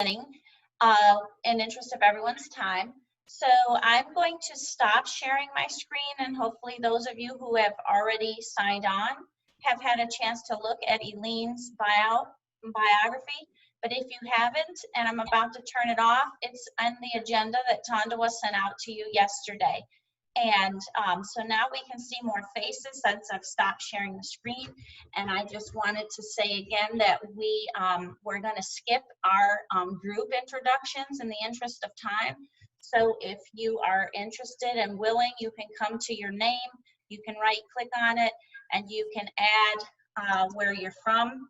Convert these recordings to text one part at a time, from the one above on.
in interest of everyone's time. So I'm going to stop sharing my screen, and hopefully those of you who have already signed on have had a chance to look at Eileen's biography. But if you haven't, and I'm about to turn it off, it's on the agenda that Tonda sent out to you yesterday. And so now we can see more faces since I've stopped sharing the screen. And I just wanted to say again that we're going to skip our group introductions in the interest of time. So if you are interested and willing, you can come to your name, you can right click on it, and you can add where you're from.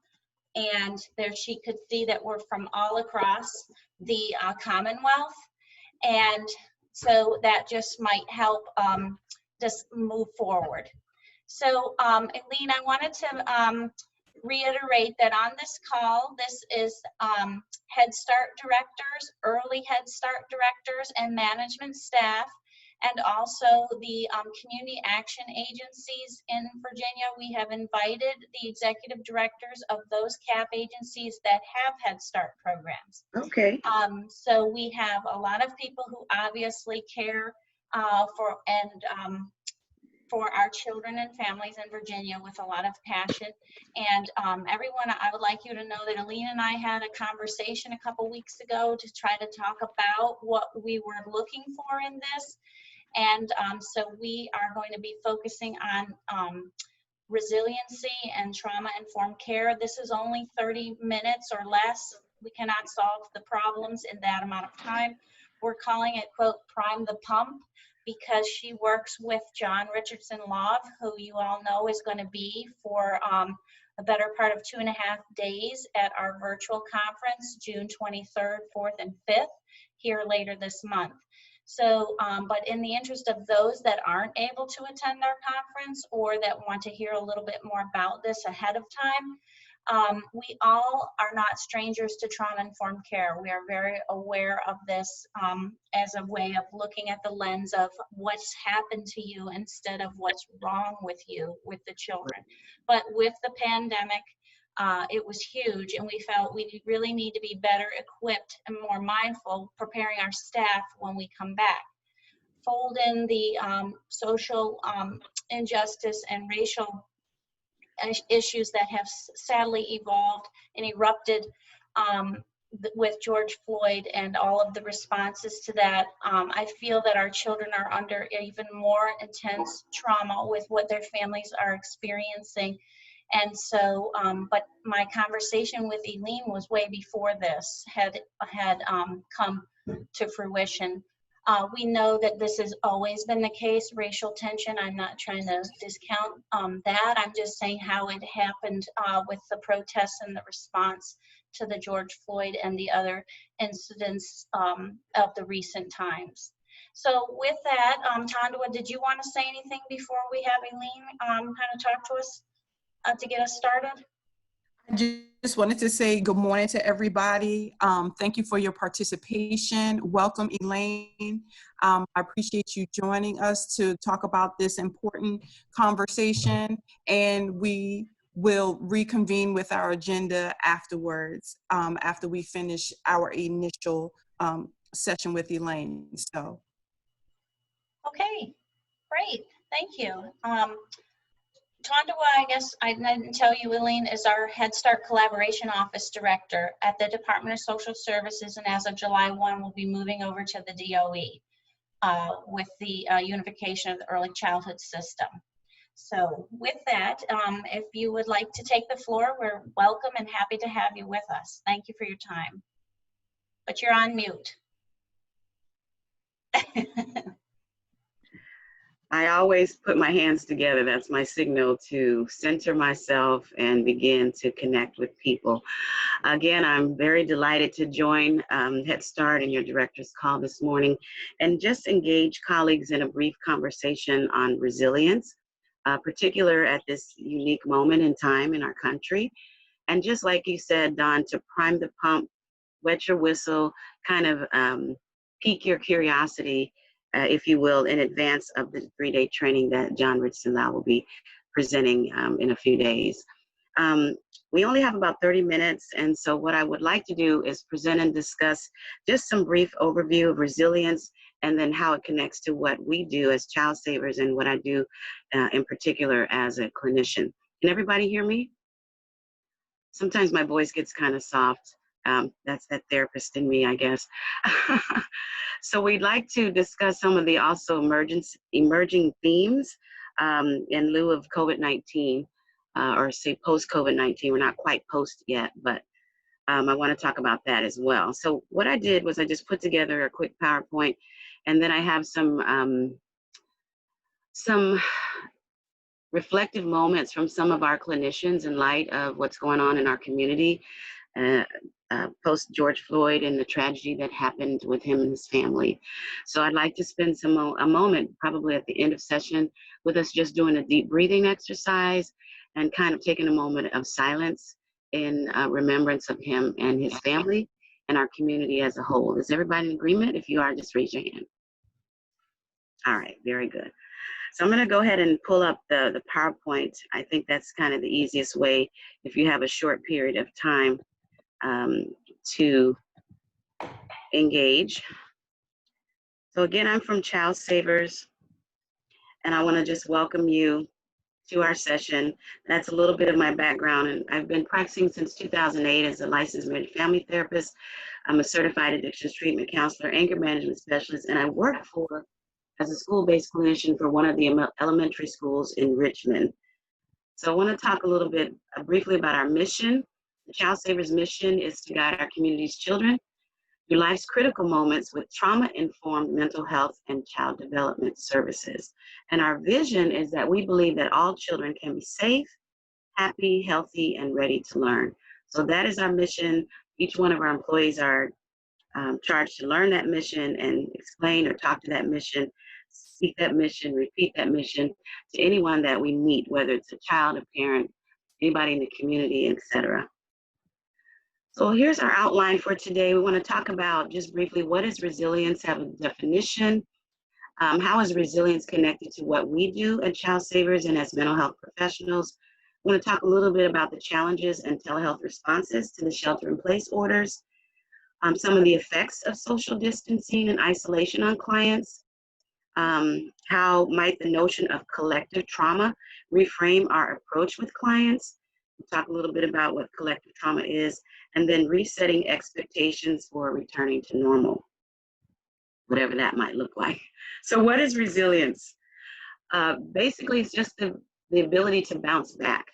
And there she could see that we're from all across the Commonwealth. And so that just might help just move forward. So Eileen, I wanted to reiterate that on this call, this is Head Start directors, early Head Start directors, and management staff, and also the community action agencies in Virginia. We have invited the executive directors of those CAP agencies that have Head Start programs. Okay. So we have a lot of people who obviously care for our children and families in Virginia with a lot of passion. And everyone, I would like you to know that Eileen and I had a conversation a couple weeks ago to try to talk about what we were looking for in this. And so we are going to be focusing on resiliency and trauma-informed care. This is only 30 minutes or less. We cannot solve the problems in that amount of time. We're calling it, quote, prime the pump, because she works with John Richardson Love, who you all know is going to be for a better part of 2.5 days at our virtual conference, June 23rd, 4th, and 5th, here later this month. So, but in the interest of those that aren't able to attend our conference or that want to hear a little bit more about this ahead of time, we all are not strangers to trauma-informed care. We are very aware of this as a way of looking at the lens of what's happened to you instead of what's wrong with you, with the children. But with the pandemic, it was huge, and we felt we really need to be better equipped and more mindful preparing our staff when we come back. Fold in the social injustice and racial issues that have sadly evolved and erupted with George Floyd and all of the responses to that. I feel that our children are under even more intense trauma with what their families are experiencing. And so, but my conversation with Eileen was way before this had come to fruition. We know that this has always been the case, racial tension. I'm not trying to discount that. I'm just saying how it happened with the protests and the response to the George Floyd and the other incidents of the recent times. So with that, Tondwa, did you want to say anything before we have Eileen kind of talk to us to get us started? I just wanted to say good morning to everybody. Thank you for your participation. Welcome, Elaine. I appreciate you joining us to talk about this important conversation, and we will reconvene with our agenda afterwards, after we finish our initial session with Elaine. So. Okay, great, thank you. Tondawa, I guess I didn't tell you, Eileen, is our Head Start Collaboration Office Director at the Department of Social Services, and as of July 1, will be moving over to the DOE with the unification of the early childhood system. So with that, if you would like to take the floor, we're welcome and happy to have you with us. Thank you for your time. But you're on mute. I always put my hands together. That's my signal to center myself and begin to connect with people. Again, I'm very delighted to join Head Start in your director's call this morning and just engage colleagues in a brief conversation on resilience, particular at this unique moment in time in our country. And just like you said, Don, to prime the pump, wet your whistle, kind of pique your curiosity, if you will, in advance of the 3-day training that John Richardson Lau will be presenting in a few days. We only have about 30 minutes, and so what I would like to do is present and discuss just some brief overview of resilience, and then how it connects to what we do as child savers and what I do in particular as a clinician. Can everybody hear me? Sometimes my voice gets kind of soft. That's that therapist in me, I guess. So we'd like to discuss some of the also emerging themes in lieu of COVID-19, or say post-COVID-19. We're not quite post yet, but I want to talk about that as well. So what I did was I just put together a quick PowerPoint, and then I have some reflective moments from some of our clinicians in light of what's going on in our community. Post George Floyd and the tragedy that happened with him and his family. So I'd like to spend a moment, probably at the end of session, with us just doing a deep breathing exercise and kind of taking a moment of silence in remembrance of him and his family and our community as a whole. Is everybody in agreement? If you are, just raise your hand. All right, very good. So I'm going to go ahead and pull up the PowerPoint. I think that's kind of the easiest way if you have a short period of time to engage. So again, I'm from Child Savers, and I want to just welcome you to our session. That's a little bit of my background, and I've been practicing since 2008 as a licensed marriage family therapist. I'm a certified addictions treatment counselor, anger management specialist, and I work as a school-based clinician for one of the elementary schools in Richmond. So I want to talk a little bit briefly about our mission. The Child Savers mission is to guide our community's children through life's critical moments with trauma-informed mental health and child development services. And our vision is that we believe that all children can be safe, happy, healthy, and ready to learn. So that is our mission. Each one of our employees are charged to learn that mission and explain or talk to that mission, speak that mission, repeat that mission to anyone that we meet, whether it's a child, a parent, anybody in the community, etc. So here's our outline for today. We want to talk about just briefly, what is resilience, have a definition. How is resilience connected to what we do at Child Savers and as mental health professionals? We want to talk a little bit about the challenges and telehealth responses to the shelter-in-place orders, some of the effects of social distancing and isolation on clients, how might the notion of collective trauma reframe our approach with clients. We'll talk a little bit about what collective trauma is, and then resetting expectations for returning to normal, whatever that might look like. So what is resilience? Basically, it's just the ability to bounce back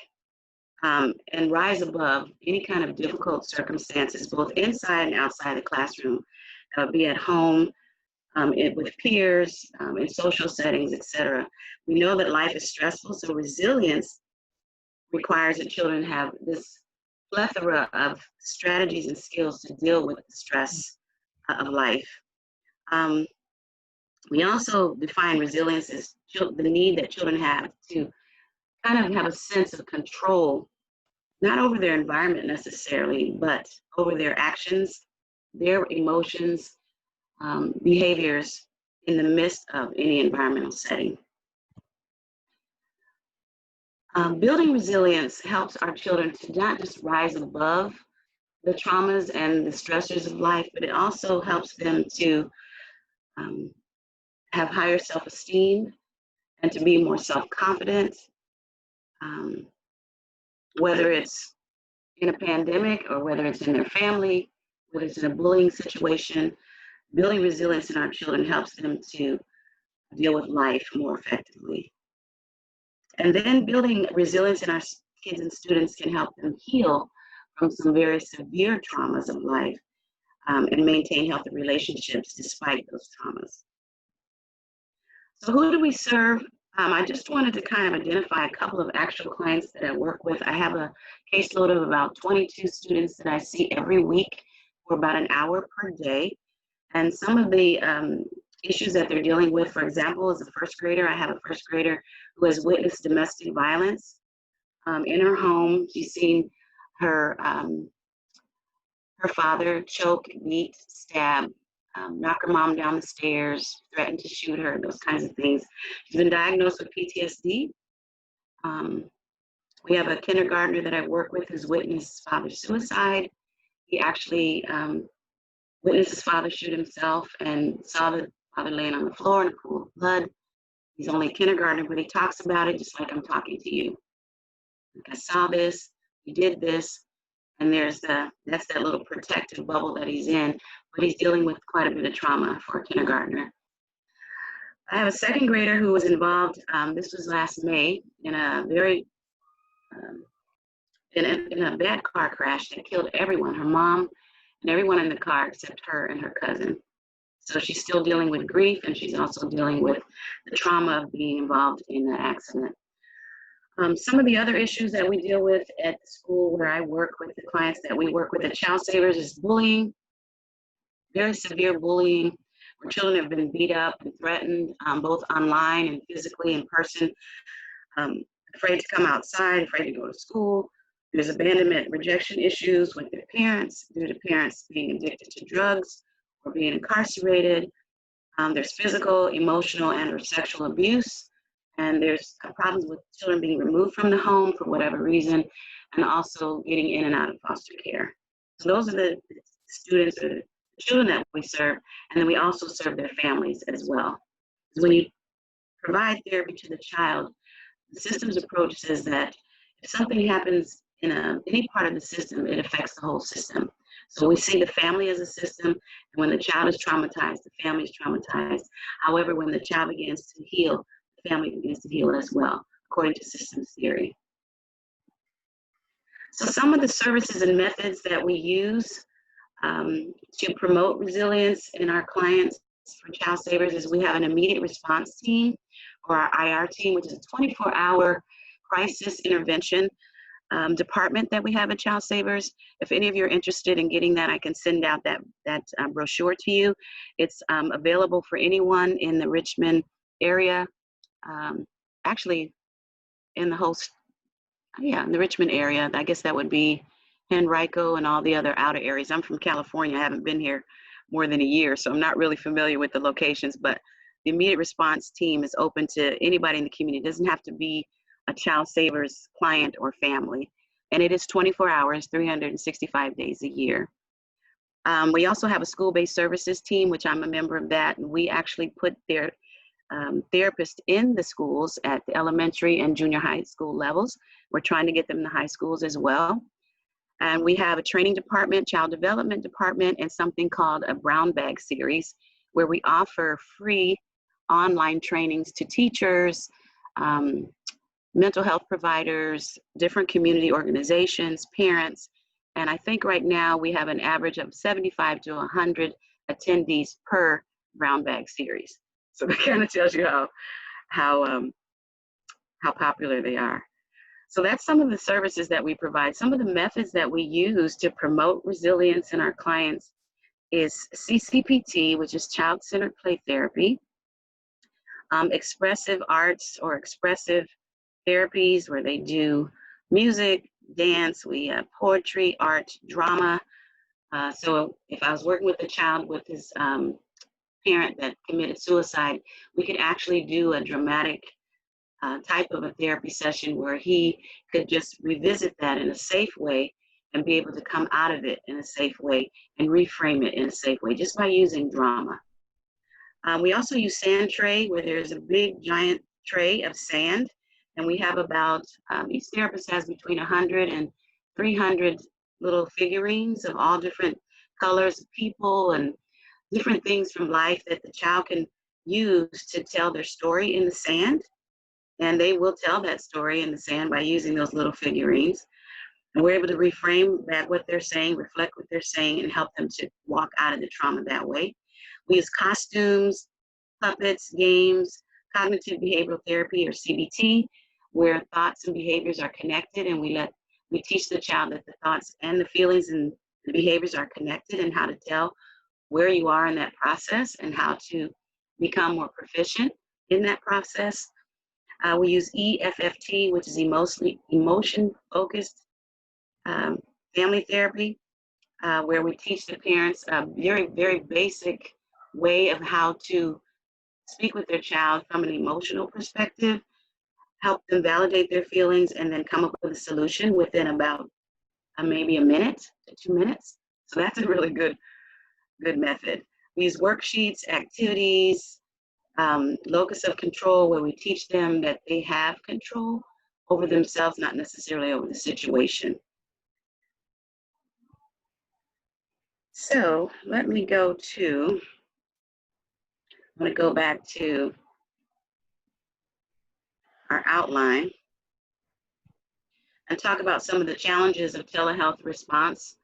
and rise above any kind of difficult circumstances, both inside and outside the classroom, be at home, with peers, in social settings, etc. We know that life is stressful, so resilience requires that children have this plethora of strategies and skills to deal with the stress of life. We also define resilience as the need that children have to kind of have a sense of control, not over their environment necessarily, but over their actions, their emotions, behaviors in the midst of any environmental setting. Building resilience helps our children to not just rise above the traumas and the stressors of life, but it also helps them to have higher self-esteem and to be more self-confident, whether it's in a pandemic or whether it's in their family, whether it's in a bullying situation. Building resilience in our children helps them to deal with life more effectively. And then building resilience in our kids and students can help them heal from some very severe traumas of life and maintain healthy relationships despite those traumas. So who do we serve? I just wanted to kind of identify a couple of actual clients that I work with. I have a caseload of about 22 students that I see every week for about an hour per day. And some of the issues that they're dealing with, for example, as a first grader, I have a first grader who has witnessed domestic violence in her home. She's seen her father choke, beat, stab, knock her mom down the stairs, threaten to shoot her, those kinds of things. She's been diagnosed with PTSD. We have a kindergartner that I work with who's witnessed father's suicide. He actually witnessed his father shoot himself and saw the father laying on the floor in a pool of blood. He's only a kindergartner, but he talks about it just like I'm talking to you. Like, I saw this, he did this, and that's that little protective bubble that he's in, but he's dealing with quite a bit of trauma for a kindergartner. I have a second grader who was involved, this was last May, in a very, in a bad car crash that killed everyone, her mom and everyone in the car except her and her cousin. So she's still dealing with grief, and she's also dealing with the trauma of being involved in that accident. Some of the other issues that we deal with at the school where I work with the clients that we work with at Child Savers is bullying, very severe bullying, where children have been beat up and threatened, both online and physically in person, afraid to come outside, afraid to go to school. There's abandonment, rejection issues with their parents due to parents being addicted to drugs or being incarcerated. There's physical, emotional, and or sexual abuse. And there's problems with children being removed from the home for whatever reason, and also getting in and out of foster care. So those are the students or the children that we serve, and then we also serve their families as well. Because when you provide therapy to the child, the system's approach says that if something happens in any part of the system, it affects the whole system. So we see the family as a system, and when the child is traumatized, the family is traumatized. However, when the child begins to heal, the family begins to heal as well, according to systems theory. So some of the services and methods that we use to promote resilience in our clients for Child Savers is we have an immediate response team, or our IR team, which is a 24-hour crisis intervention department that we have at Child Savers. If any of you are interested in getting that, I can send out that brochure to you. It's available for anyone in the Richmond area, actually in the whole, in the Richmond area. I guess that would be Henrico and all the other outer areas. I'm from California. I haven't been here more than a year, so I'm not really familiar with the locations, but the immediate response team is open to anybody in the community. It doesn't have to be a Child Savers client or family. And it is 24 hours, 365 days a year. We also have a school-based services team, which I'm a member of that. And we actually put their therapists in the schools at the elementary and junior high school levels. We're trying to get them in the high schools as well. And we have a training department, child development department, and something called a brown bag series, where we offer free online trainings to teachers, mental health providers, different community organizations, parents. And I think right now we have an average of 75 to 100 attendees per brown bag series. So that kind of tells you how popular they are. So that's some of the services that we provide. Some of the methods that we use to promote resilience in our clients is CCPT, which is child-centered play therapy, expressive arts or expressive therapies where they do music, dance, we have poetry, art, drama. So if I was working with a child with his parent that committed suicide, we could actually do a dramatic type of a therapy session where he could just revisit that in a safe way and be able to come out of it in a safe way and reframe it in a safe way just by using drama. We also use sand tray, where there's a big giant tray of sand, and we have about, each therapist has between 100 and 300 little figurines of all different colors of people and different things from life that the child can use to tell their story in the sand. And they will tell that story in the sand by using those little figurines. And we're able to reframe back what they're saying, reflect what they're saying, and help them to walk out of the trauma that way. We use costumes, puppets, games, cognitive behavioral therapy, or CBT, where thoughts and behaviors are connected, and we teach the child that the thoughts and the feelings and the behaviors are connected, and how to tell where you are in that process and how to become more proficient in that process. We use EFFT, which is emotion-focused family therapy, where we teach the parents a very, very basic way of how to speak with their child from an emotional perspective, help them validate their feelings, and then come up with a solution within about maybe a minute to 2 minutes. So that's a really good method. We use worksheets, activities, locus of control, where we teach them that they have control over themselves, not necessarily over the situation. So let me go to, I'm going to go back to our outline and talk about some of the challenges of telehealth response.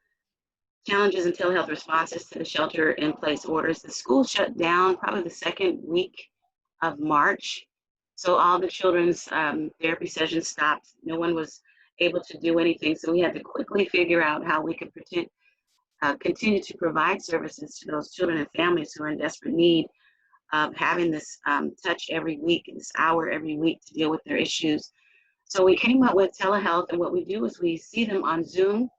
Challenges and telehealth responses to the shelter-in-place orders. The school shut down probably the second week of March. So all the children's therapy sessions stopped. No one was able to do anything. So we had to quickly figure out how we could continue to provide services to those children and families who are in desperate need of having this touch every week, this hour every week to deal with their issues. So we came up with telehealth, and what we do is we see them on Zoom.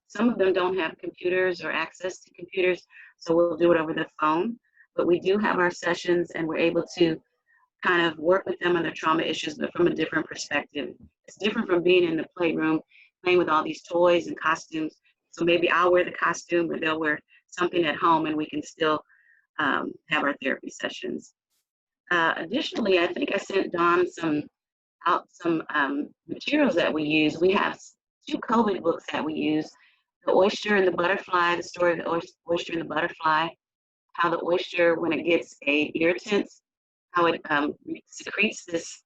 Some of them don't have computers or access to computers, so we'll do it over the phone. But we do have our sessions, and we're able to kind of work with them on their trauma issues, but from a different perspective. It's different from being in the playroom, playing with all these toys and costumes. So maybe I'll wear the costume, but they'll wear something at home, and we can still have our therapy sessions. Additionally, I think I sent Dawn some materials that we use. We have 2 COVID books that we use. The oyster and the butterfly, the story of the oyster and the butterfly, how the oyster, when it gets a irritant, how it secretes this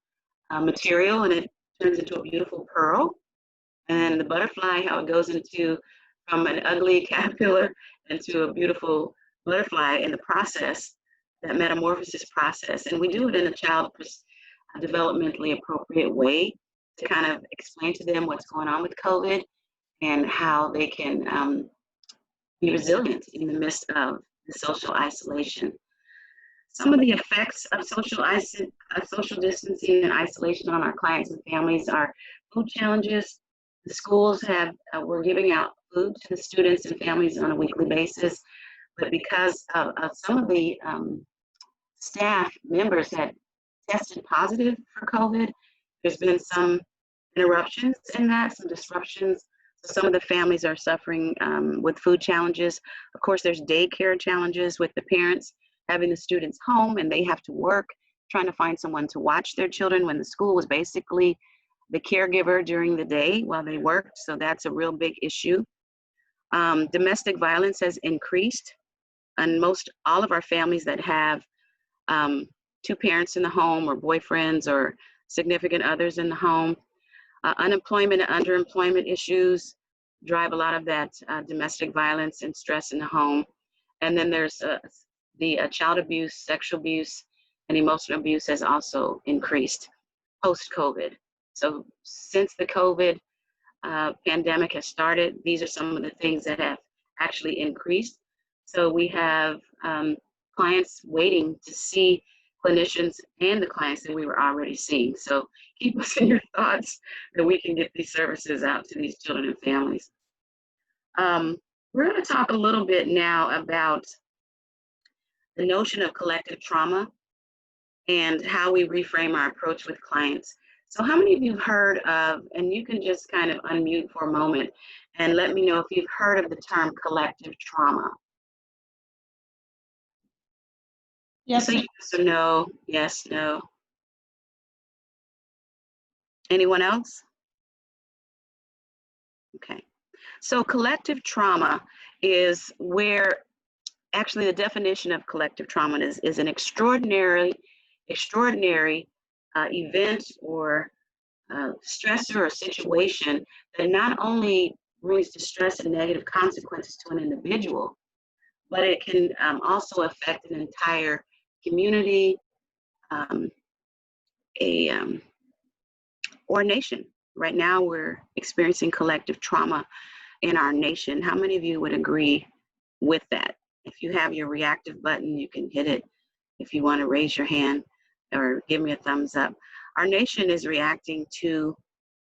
material and it turns into a beautiful pearl. And the butterfly, how it goes from an ugly caterpillar into a beautiful butterfly in the process, that metamorphosis process. And we do it in a child developmentally appropriate way to kind of explain to them what's going on with COVID and how they can be resilient in the midst of the social isolation. Some of the effects of social distancing and isolation on our clients and families are food challenges. The schools we're giving out food to the students and families on a weekly basis, but because of some of the staff members had tested positive for COVID, there's been some interruptions in that, some disruptions. So some of the families are suffering with food challenges. Of course, there's daycare challenges with the parents having the students home and they have to work, trying to find someone to watch their children when the school was basically the caregiver during the day while they worked. So that's a real big issue. Domestic violence has increased, and all of our families that have 2 parents in the home or boyfriends or significant others in the home. Unemployment and underemployment issues drive a lot of that domestic violence and stress in the home. And then there's the child abuse, sexual abuse, and emotional abuse has also increased post-COVID. So since the COVID pandemic has started, these are some of the things that have actually increased. So we have clients waiting to see clinicians and the clients that we were already seeing. So keep us in your thoughts that we can get these services out to these children and families. We're going to talk a little bit now about the notion of collective trauma and how we reframe our approach with clients. So how many of you have heard of, and you can just kind of unmute for a moment and let me know if you've heard of the term collective trauma. Yes. So yes or no, yes, no. Anyone else? Okay. So collective trauma is where, actually the definition of collective trauma is an extraordinary event or stressor or situation that not only brings distress and negative consequences to an individual, but it can also affect an entire community, or nation. Right now, we're experiencing collective trauma in our nation. How many of you would agree with that? If you have your reactive button, you can hit it if you want to raise your hand or give me a thumbs up. Our nation is reacting to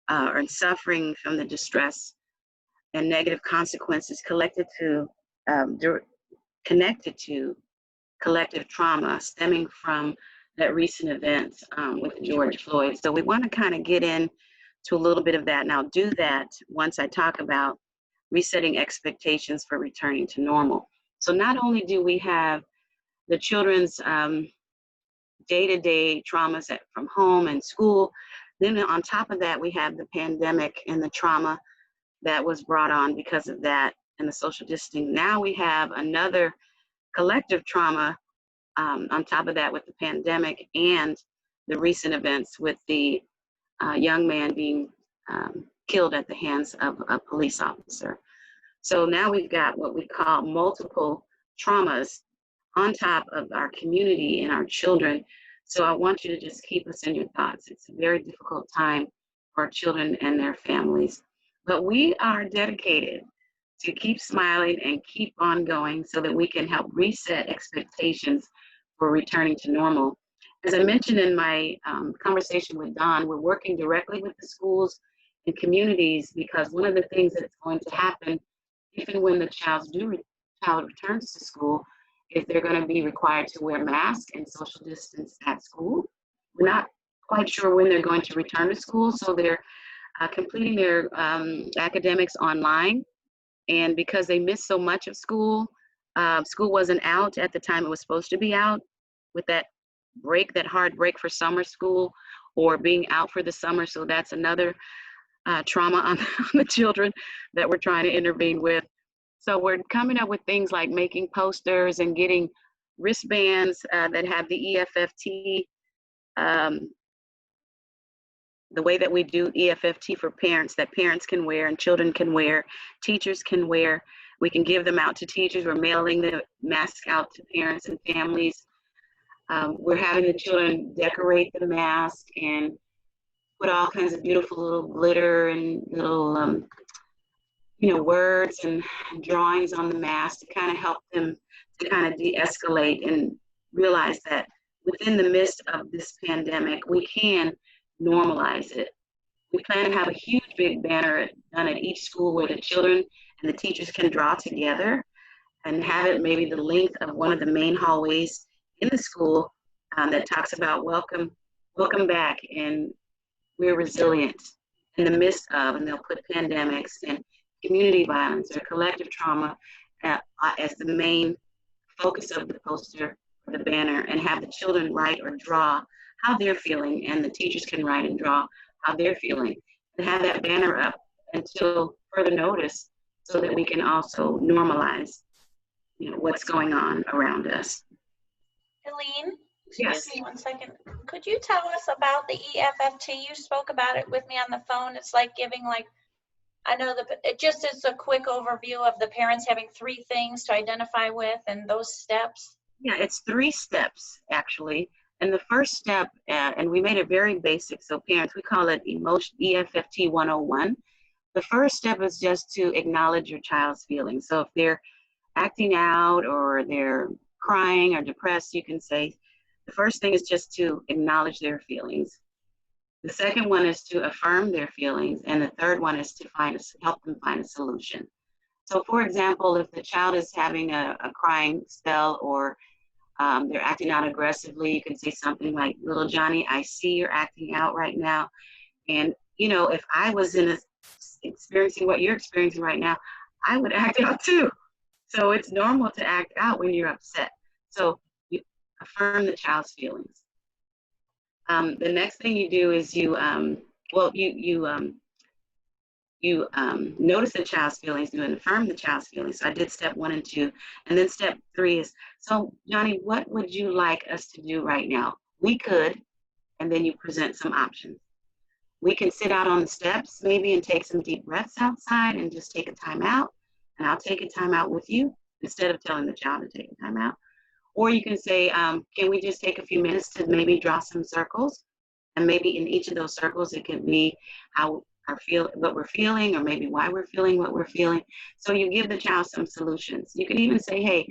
or suffering from the distress and negative consequences connected to collective trauma stemming from that recent event with George Floyd. So we want to kind of get in to a little bit of that. And I'll do that once I talk about resetting expectations for returning to normal. So not only do we have the children's day-to-day traumas from home and school, then on top of that, we have the pandemic and the trauma that was brought on because of that and the social distancing. Now we have another collective trauma on top of that with the pandemic and the recent events with the young man being killed at the hands of a police officer. So now we've got what we call multiple traumas on top of our community and our children. So I want you to just keep us in your thoughts. It's a very difficult time for our children and their families. But we are dedicated to keep smiling and keep on going so that we can help reset expectations for returning to normal. As I mentioned in my conversation with Don, we're working directly with the schools and communities because one of the things that's going to happen if and when the child returns to school is they're going to be required to wear masks and social distance at school. We're not quite sure when they're going to return to school, so they're completing their academics online. And because they missed so much of school, school wasn't out at the time it was supposed to be out with that break, that hard break for summer school or being out for the summer. So that's another trauma on the children that we're trying to intervene with. So we're coming up with things like making posters and getting wristbands that have the EFFT, the way that we do EFFT for parents, that parents can wear and children can wear, teachers can wear. We can give them out to teachers. We're mailing the mask out to parents and families. We're having the children decorate the mask and put all kinds of beautiful little glitter and little, words and drawings on the mask to kind of help them to kind of de-escalate and realize that within the midst of this pandemic, we can normalize it. We plan to have a huge big banner done at each school where the children and the teachers can draw together and have it maybe the length of one of the main hallways in the school that talks about welcome back, and we're resilient in the midst of, and they'll put pandemics and community violence or collective trauma as the main focus of the poster or the banner, and have the children write or draw how they're feeling, and the teachers can write and draw how they're feeling, and have that banner up until further notice so that we can also normalize what's going on around us. Helene, Yes. excuse me 1 second. Could you tell us about the EFFT? You spoke about it with me on the phone. It's like giving I know it just is a quick overview of the parents having 3 things to identify with and those steps. Yeah, it's 3 steps actually. And the first step, and we made it very basic, so parents, we call it EFFT 101. The first step is just to acknowledge your child's feelings. So if they're acting out or they're crying or depressed, you can say, the first thing is just to acknowledge their feelings. The second one is to affirm their feelings. And the third one is to help them find a solution. So for example, if the child is having a crying spell or they're acting out aggressively, you can say something like, little Johnny, I see you're acting out right now. And, if I was experiencing what you're experiencing right now, I would act out too. So it's normal to act out when you're upset. So you affirm the child's feelings. The next thing you do is you notice the child's feelings, you affirm the child's feelings. So I did step 1 and 2. And then step 3 is, so Johnny, what would you like us to do right now? We could, and then you present some options. We can sit out on the steps maybe and take some deep breaths outside and just take a time out. And I'll take a time out with you instead of telling the child to take a time out. Or you can say, can we just take a few minutes to maybe draw some circles? And maybe in each of those circles, it could be what we're feeling, or maybe why we're feeling what we're feeling. So you give the child some solutions. You can even say, hey,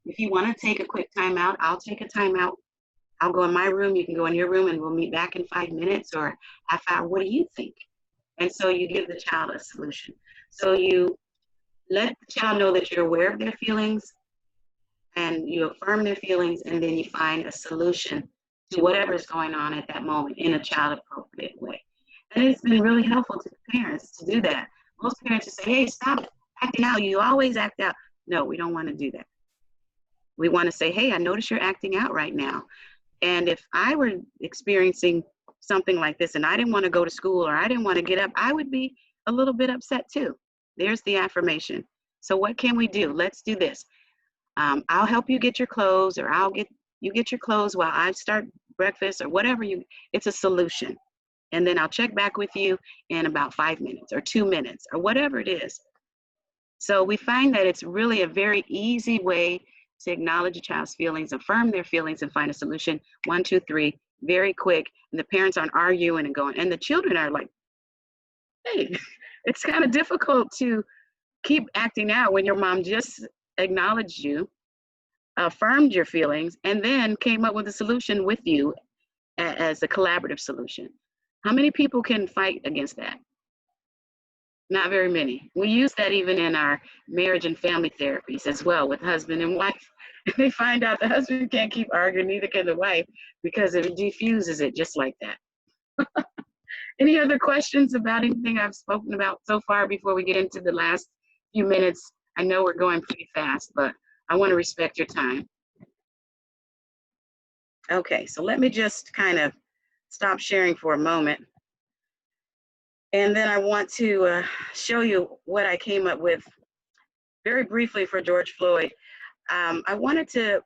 if you want to take a quick time out, I'll take a time out. I'll go in my room, you can go in your room, and we'll meet back in 5 minutes or half hour. What do you think? And so you give the child a solution. So you let the child know that you're aware of their feelings, and you affirm their feelings, and then you find a solution to whatever is going on at that moment in a child appropriate way. And it's been really helpful to parents to do that. Most parents just say, hey, stop acting out. You always act out. No, we don't want to do that. We want to say, hey, I notice you're acting out right now. And if I were experiencing something like this and I didn't want to go to school or I didn't want to get up, I would be a little bit upset too. There's the affirmation. So what can we do? Let's do this. I'll help you get your clothes, or you get your clothes while I start breakfast, or whatever it's a solution. And then I'll check back with you in about 5 minutes or 2 minutes or whatever it is. So we find that it's really a very easy way to acknowledge a child's feelings, affirm their feelings, and find a solution. 1, 2, 3, very quick. And the parents aren't arguing and going, and the children are like, hey, it's kind of difficult to keep acting out when your mom just acknowledged you, affirmed your feelings, and then came up with a solution with you as a collaborative solution. How many people can fight against that? Not very many. We use that even in our marriage and family therapies as well with husband and wife. They find out the husband can't keep arguing, neither can the wife, because it diffuses it just like that. Any other questions about anything I've spoken about so far before we get into the last few minutes? I know we're going pretty fast, but I want to respect your time. Okay, so let me just kind of stop sharing for a moment. And then I want to show you what I came up with very briefly for George Floyd. I wanted to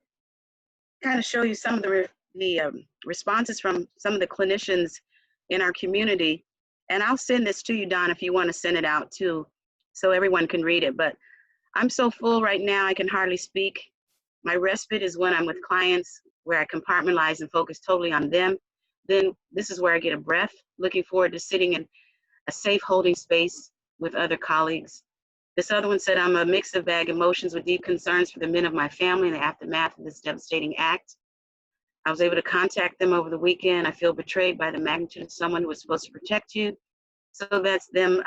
kind of show you some of the responses from some of the clinicians in our community. And I'll send this to you, Don, if you want to send it out too, so everyone can read it. But I'm so full right now, I can hardly speak. My respite is when I'm with clients, where I compartmentalize and focus totally on them. Then this is where I get a breath, looking forward to sitting in a safe holding space with other colleagues. This other one said, I'm a mix of bag emotions with deep concerns for the men of my family in the aftermath of this devastating act. I was able to contact them over the weekend. I feel betrayed by the magnitude of someone who was supposed to protect you. So that's them.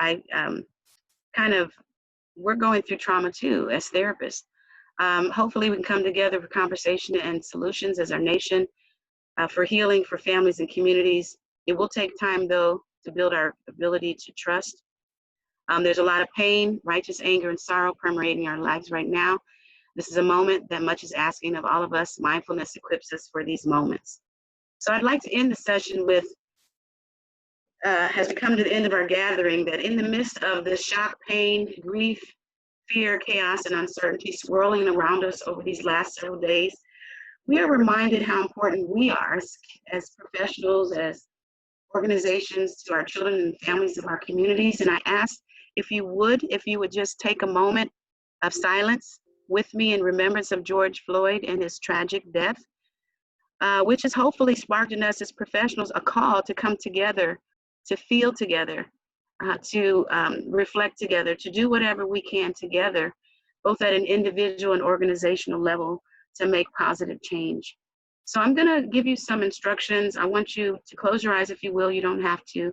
We're going through trauma too as therapists. Hopefully we can come together for conversation and solutions as our nation for healing for families and communities. It will take time though to build our ability to trust. There's a lot of pain, righteous anger, and sorrow permeating our lives right now. This is a moment that much is asking of all of us. Mindfulness equips us for these moments. So I'd like to end the session with, as we come to the end of our gathering, that in the midst of this shock, pain, grief, fear, chaos, and uncertainty swirling around us over these last several days, we are reminded how important we are as professionals, as organizations, to our children and families of our communities. And I ask if you would just take a moment of silence with me in remembrance of George Floyd and his tragic death, which has hopefully sparked in us as professionals a call to come together, to feel together, to reflect together, to do whatever we can together, both at an individual and organizational level, to make positive change. So I'm gonna give you some instructions. I want you to close your eyes if you will, you don't have to.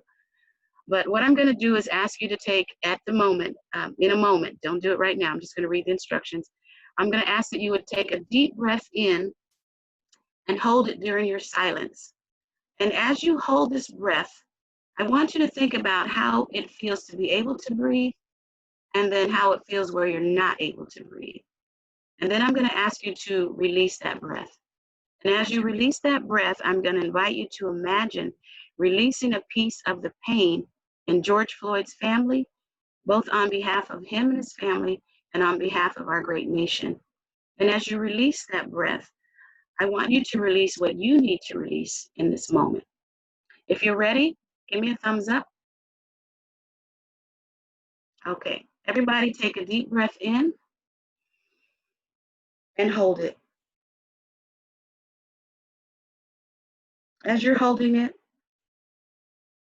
But what I'm gonna do is ask you to take at the moment, in a moment, don't do it right now, I'm just gonna read the instructions. I'm gonna ask that you would take a deep breath in and hold it during your silence. And as you hold this breath, I want you to think about how it feels to be able to breathe, and then how it feels where you're not able to breathe. And then I'm gonna ask you to release that breath. And as you release that breath, I'm gonna invite you to imagine releasing a piece of the pain in George Floyd's family, both on behalf of him and his family, and on behalf of our great nation. And as you release that breath, I want you to release what you need to release in this moment. If you're ready, give me a thumbs up. Okay, everybody take a deep breath in and hold it. As you're holding it,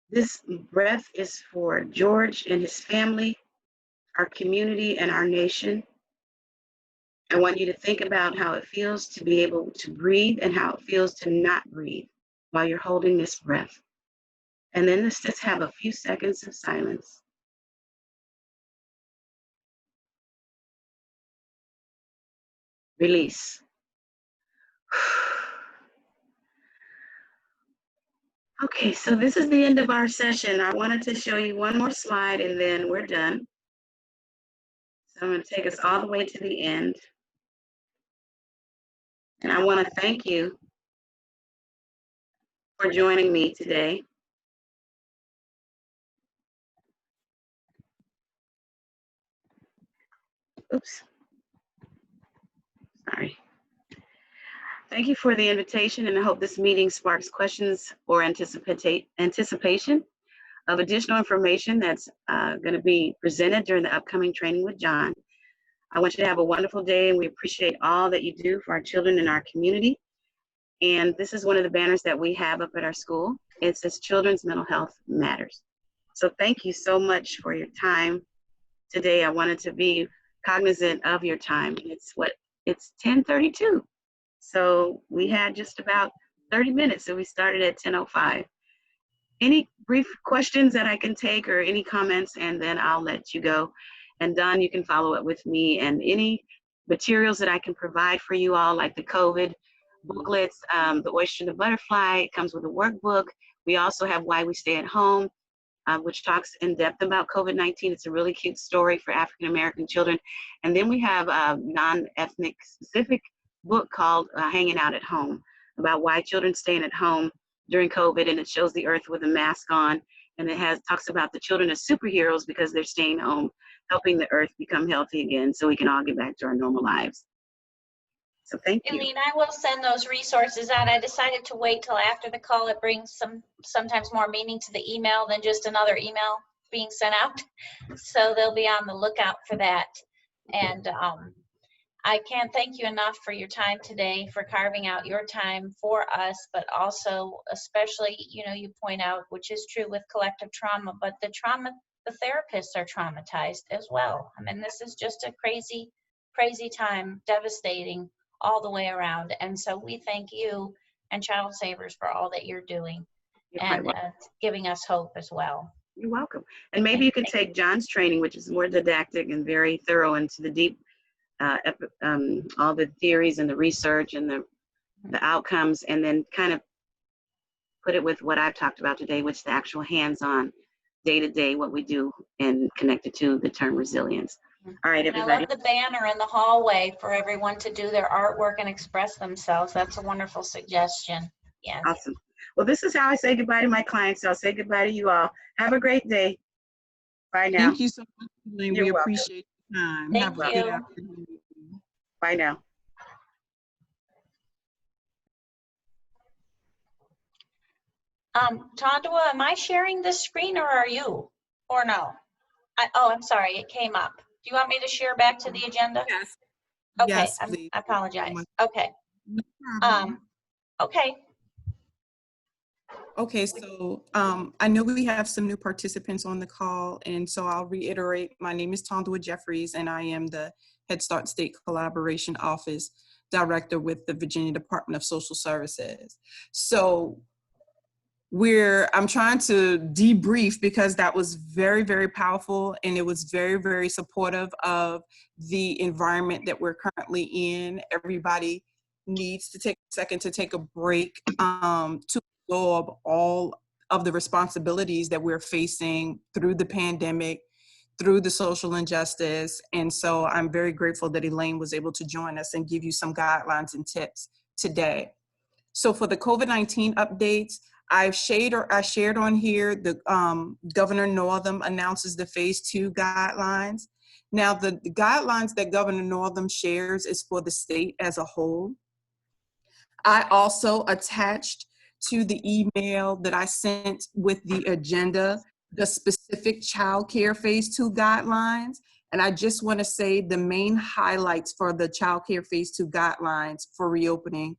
this breath is for George and his family, our community, and our nation. I want you to think about how it feels to be able to breathe and how it feels to not breathe while you're holding this breath. And then let's just have a few seconds of silence. Release. Okay, so this is the end of our session. I wanted to show you one more slide and then we're done. So I'm going to take us all the way to the end. And I want to thank you for joining me today. Oops. Sorry. Thank you for the invitation, and I hope this meeting sparks questions or anticipation of additional information that's going to be presented during the upcoming training with John. I want you to have a wonderful day, and we appreciate all that you do for our children in our community. And this is one of the banners that we have up at our school. It says Children's Mental Health Matters. So thank you so much for your time today. I wanted to be cognizant of your time. It's 10:32. So we had just about 30 minutes, so we started at 10:05. Any brief questions that I can take or any comments, and then I'll let you go. And Don, you can follow up with me, and any materials that I can provide for you all, like the COVID booklets, the Oyster and the Butterfly, it comes with a workbook. We also have Why We Stay at Home, which talks in depth about COVID-19. It's a really cute story for African-American children. And then we have a non-ethnic specific book called Hanging Out at Home, about why children staying at home during COVID, and it shows the earth with a mask on, and it talks about the children as superheroes because they're staying home, helping the earth become healthy again so we can all get back to our normal lives. So thank you. Eileen, I will send those resources out. I decided to wait till after the call. It brings sometimes more meaning to the email than just another email being sent out. So they'll be on the lookout for that. And I can't thank you enough for your time today, for carving out your time for us, but also especially, you point out, which is true with collective trauma, but the therapists are traumatized as well. I mean, this is just a crazy, crazy time, devastating all the way around. And so we thank you and Child Savers for all that you're doing and giving us hope as well. You're welcome. And maybe you can take John's training, which is more didactic and very thorough into the deep, all the theories and the research and the outcomes, and then kind of put it with what I've talked about today, which is the actual hands-on, day-to-day, what we do, and connected to the term resilience. All right, everybody. I love the banner in the hallway for everyone to do their artwork and express themselves. That's a wonderful suggestion. Yes. Awesome. Well, this is how I say goodbye to my clients. So I'll say goodbye to you all. Have a great day. Bye now. Thank you so much, Elaine. We appreciate your time. Thank Have a good afternoon. Bye now. Tandua, am I sharing this screen or are you? Or no? I'm sorry, it came up. Do you want me to share back to the agenda? Yes. Okay, Yes, please. I apologize. Okay. No problem. Okay. Okay, so I know we have some new participants on the call, and so I'll reiterate, my name is Tandua Jeffries, and I am the Head Start State Collaboration Office Director with the Virginia Department of Social Services. So I'm trying to debrief because that was very, very powerful, and it was very, very supportive of the environment that we're currently in. Everybody needs to take a second to take a break to absorb all of the responsibilities that we're facing through the pandemic, through the social injustice. And so I'm very grateful that Elaine was able to join us and give you some guidelines and tips today. So for the COVID-19 updates, I shared on here the Governor Northam announces the phase 2 guidelines. Now the guidelines that Governor Northam shares is for the state as a whole. I also attached to the email that I sent with the agenda the specific child care phase 2 guidelines. And I just want to say the main highlights for the child care phase 2 guidelines for reopening.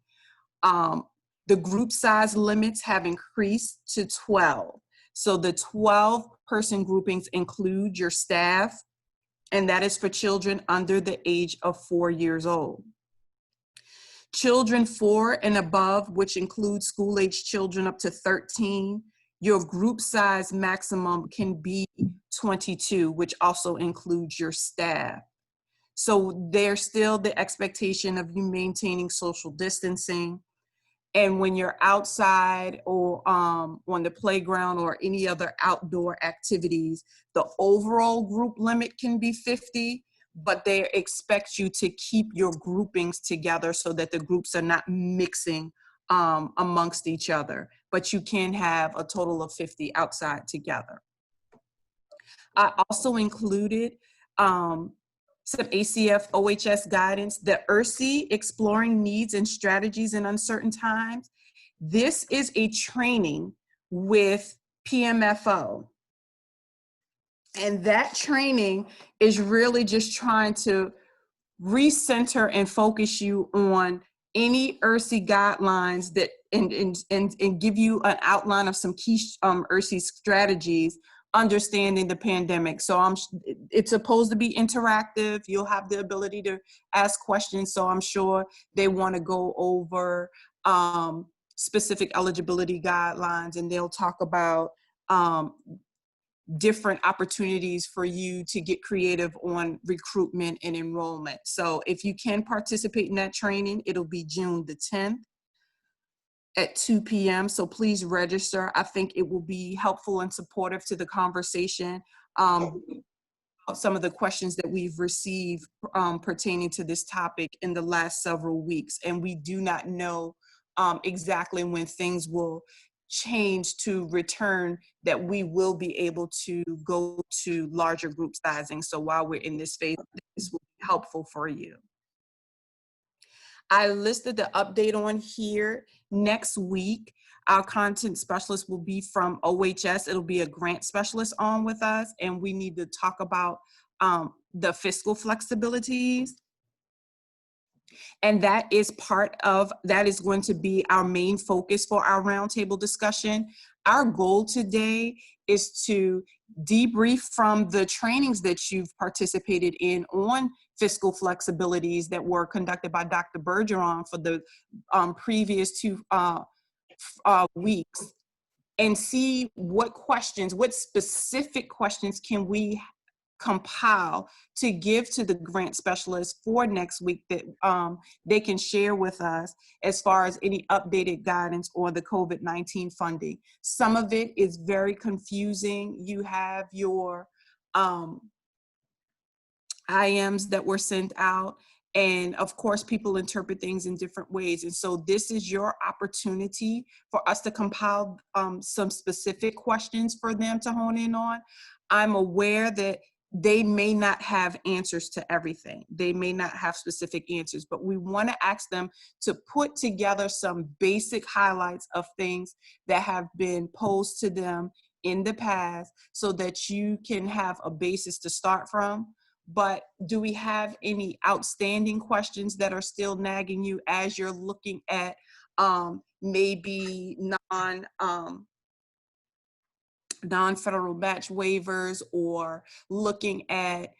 The group size limits have increased to 12. So the 12-person groupings include your staff, and that is for children under the age of 4 years old. Children 4 and above, which includes school-age children up to 13, your group size maximum can be 22, which also includes your staff. So there's still the expectation of you maintaining social distancing. And when you're outside or on the playground or any other outdoor activities, the overall group limit can be 50, but they expect you to keep your groupings together so that the groups are not mixing amongst each other. But you can have a total of 50 outside together. I also included some ACF OHS guidance, the ERSI, Exploring Needs and Strategies in Uncertain Times. This is a training with PMFO. And that training is really just trying to recenter and focus you on any ERSI guidelines that and give you an outline of some key ERSI strategies understanding the pandemic. So it's supposed to be interactive. You'll have the ability to ask questions. So I'm sure they want to go over specific eligibility guidelines, and they'll talk about different opportunities for you to get creative on recruitment and enrollment. So if you can participate in that training, it'll be June the 10th at 2 p.m. So please register. I think it will be helpful and supportive to the conversation. Some of the questions that we've received pertaining to this topic in the last several weeks. And we do not know exactly when things will change to return that we will be able to go to larger group sizing. So while we're in this phase, this will be helpful for you. I listed the update on here. Next week, our content specialist will be from OHS. It'll be a grant specialist on with us, and we need to talk about the fiscal flexibilities. And that is going to be our main focus for our roundtable discussion. Our goal today is to debrief from the trainings that you've participated in on fiscal flexibilities that were conducted by Dr. Bergeron for the previous 2 weeks, and see what specific questions can we compile to give to the grant specialists for next week that they can share with us as far as any updated guidance on the COVID-19 funding. Some of it is very confusing. You have your IMs that were sent out, and of course people interpret things in different ways. And so this is your opportunity for us to compile some specific questions for them to hone in on. I'm aware that they may not have answers to everything. They may not have specific answers, but we want to ask them to put together some basic highlights of things that have been posed to them in the past so that you can have a basis to start from. But do we have any outstanding questions that are still nagging you as you're looking at maybe non-federal match waivers, or looking at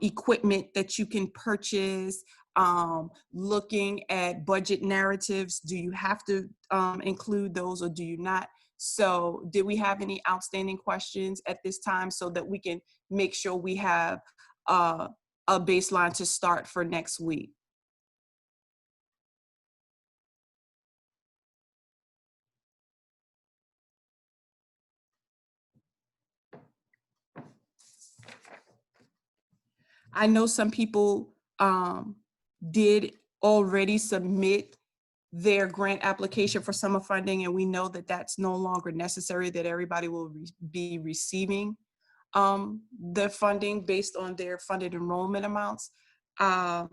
equipment that you can purchase, looking at budget narratives? Do you have to include those or do you not? So did we have any outstanding questions at this time so that we can make sure we have a baseline to start for next week? I know some people did already submit their grant application for summer funding, and we know that that's no longer necessary, that everybody will be receiving the funding based on their funded enrollment amounts. But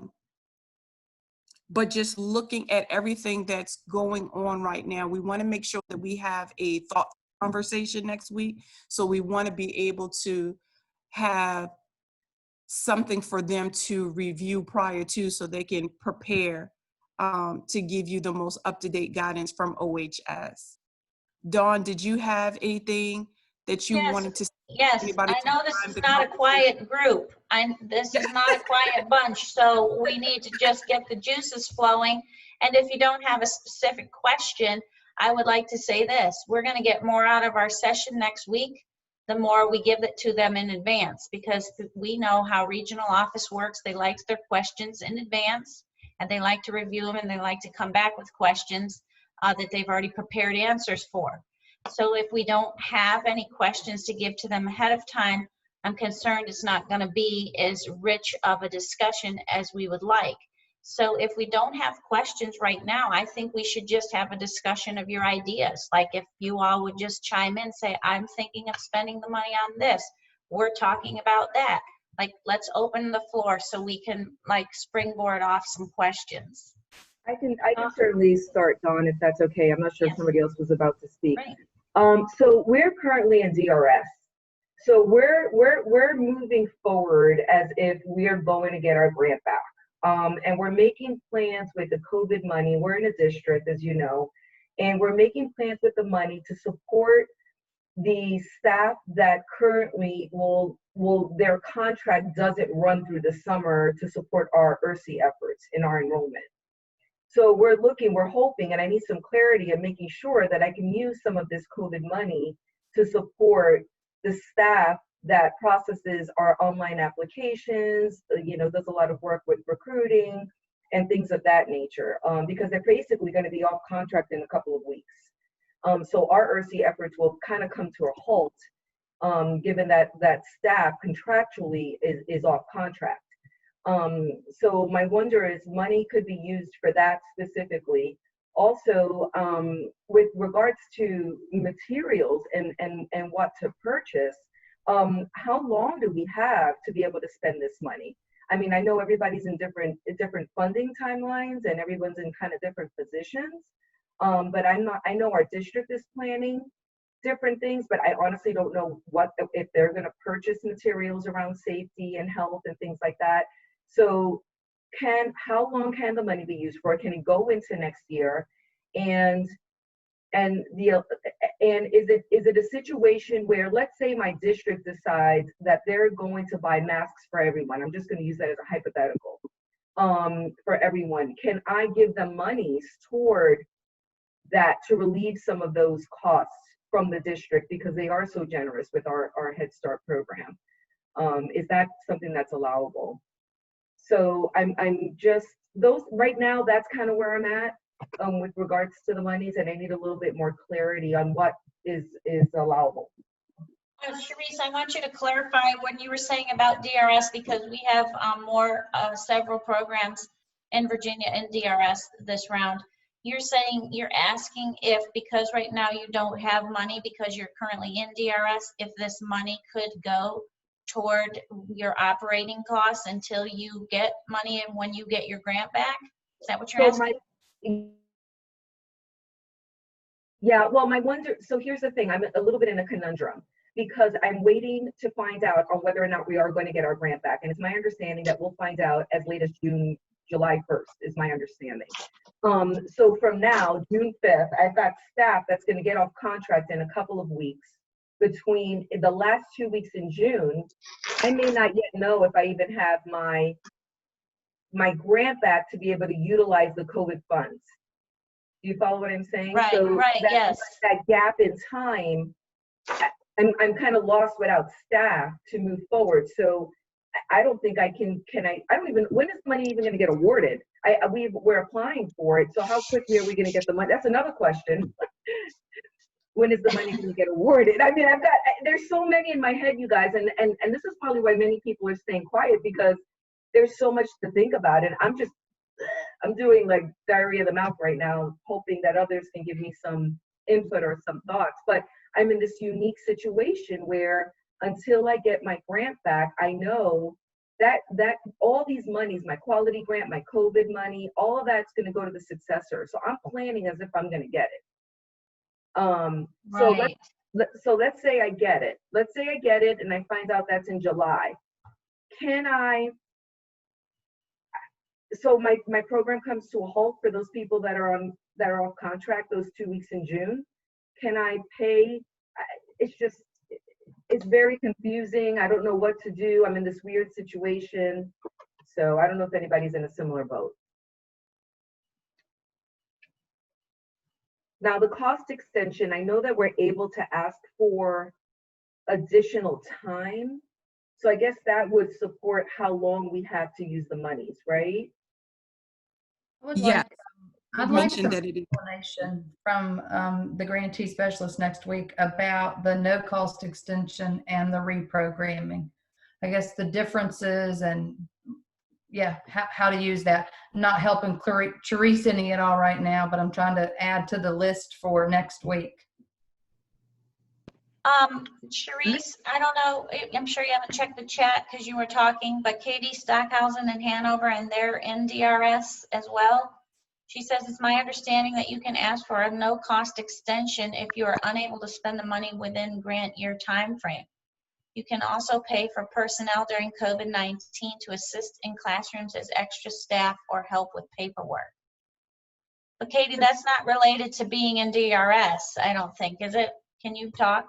just looking at everything that's going on right now, we want to make sure that we have a thoughtful conversation next week. So we want to be able to have something for them to review prior to, so they can prepare to give you the most up-to-date guidance from OHS. Dawn, did you have anything that you wanted to say? Yes, I know this is not a quiet group. This is not a quiet bunch, so we need to just get the juices flowing. And if you don't have a specific question, I would like to say this. We're going to get more out of our session next week the more we give it to them in advance, because we know how regional office works. They like their questions in advance, and they like to review them, and they like to come back with questions. that they've already prepared answers for. So if we don't have any questions to give to them ahead of time, I'm concerned it's not going to be as rich of a discussion as we would like. So if we don't have questions right now, I think we should just have a discussion of your ideas. Like if you all would just chime in, say, I'm thinking of spending the money on this. We're talking about that. Like, let's open the floor so we can like springboard off some questions. I can certainly start, Dawn, if that's okay. I'm not sure if somebody else was about to speak. Right. So we're currently in DRS. So we're moving forward as if we are going to get our grant back. And we're making plans with the COVID money. We're in a district, as you know, and we're making plans with the money to support the staff that currently their contract doesn't run through the summer to support our ERSI efforts in our enrollment. So we're hoping, and I need some clarity of making sure that I can use some of this COVID money to support the staff that processes our online applications, does a lot of work with recruiting and things of that nature, because they're basically going to be off contract in a couple of weeks. So our ERSI efforts will kind of come to a halt, given that staff contractually is off contract. So my wonder is money could be used for that specifically. Also, with regards to materials and what to purchase, how long do we have to be able to spend this money? I mean, I know everybody's in different funding timelines and everyone's in kind of different positions. But I know our district is planning different things, but I honestly don't know if they're going to purchase materials around safety and health and things like that. So how long can the money be used for? Can it go into next year? And is it a situation where, let's say my district decides that they're going to buy masks for everyone? I'm just going to use that as a hypothetical, for everyone. Can I give them monies toward that to relieve some of those costs from the district because they are so generous with our Head Start program? Is that something that's allowable? So I'm just, those right now, that's kind of where I'm at with regards to the monies, and I need a little bit more clarity on what is allowable. Sharice, I want you to clarify what you were saying about DRS, because we have several programs in Virginia in DRS this round. You're asking if, because right now you don't have money because you're currently in DRS, if this money could go toward your operating costs until you get money and when you get your grant back? Is that what you're asking? Yeah, well, so here's the thing, I'm a little bit in a conundrum because I'm waiting to find out on whether or not we are going to get our grant back. And it's my understanding that we'll find out as late as July 1st is my understanding. So from now, June 5th, I've got staff that's going to get off contract in a couple of weeks. Between the last 2 weeks in June, I may not yet know if I even have my grant back to be able to utilize the COVID funds. Do you follow what I'm saying? Right, so right, yes. That gap in time, I'm kind of lost without staff to move forward. So I don't think I can I don't even, when is money even going to get awarded? We're applying for it. So how quickly are we going to get the money? That's another question. When is the money going to get awarded? I mean, there's so many in my head, you guys, and this is probably why many people are staying quiet, because there's so much to think about. And I'm doing like diarrhea of the mouth right now, hoping that others can give me some input or some thoughts. But I'm in this unique situation where until I get my grant back, I know that all these monies, my quality grant, my COVID money, all of that's going to go to the successor. So I'm planning as if I'm going to get it. Right. So let's say I get it. Let's say I get it and I find out that's in July. So my program comes to a halt for those people that are off contract those 2 weeks in June. Can I pay? It's very confusing. I don't know what to do. I'm in this weird situation. So I don't know if anybody's in a similar boat. Now, the cost extension, I know that we're able to ask for additional time. So I guess that would support how long we have to use the monies, right? Yeah. I'd like mentioned some that it is. explanation from the grantee specialist next week about the no-cost extension and the reprogramming. I guess the differences and yeah, how to use that. Not helping Charisse any at all right now, but I'm trying to add to the list for next week. Charisse, I don't know, I'm sure you haven't checked the chat because you were talking, but Katie Stockhausen in Hanover, and they're in DRS as well. She says, it's my understanding that you can ask for a no-cost extension if you are unable to spend the money within grant year timeframe. You can also pay for personnel during COVID-19 to assist in classrooms as extra staff or help with paperwork. But Katie, that's not related to being in DRS, I don't think, is it? Can you talk?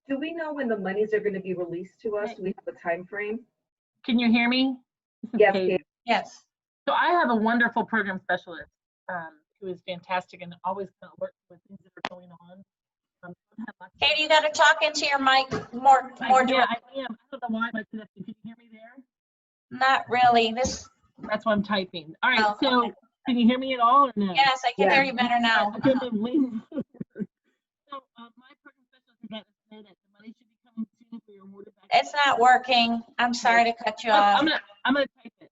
Do we know when the monies are going to be released to us? Do we have a time frame? Can you hear me? This is Yes, Kate. Kate. Yes. So I have a wonderful program specialist who is fantastic and always kind of works with things that are going on. Katie, you got to talk into your mic more. Yeah, direct. I am. I don't know why my connection. Can you hear me there? Not really. That's why I'm typing. All right. Oh, So okay. can you hear me at all or no? Yes, I can Yeah. hear you better now. Okay, then lean forward. So my program specialist is let us know that the money should be coming soon if we are awarded back. It's not working. I'm sorry to cut you off. I'm gonna type it.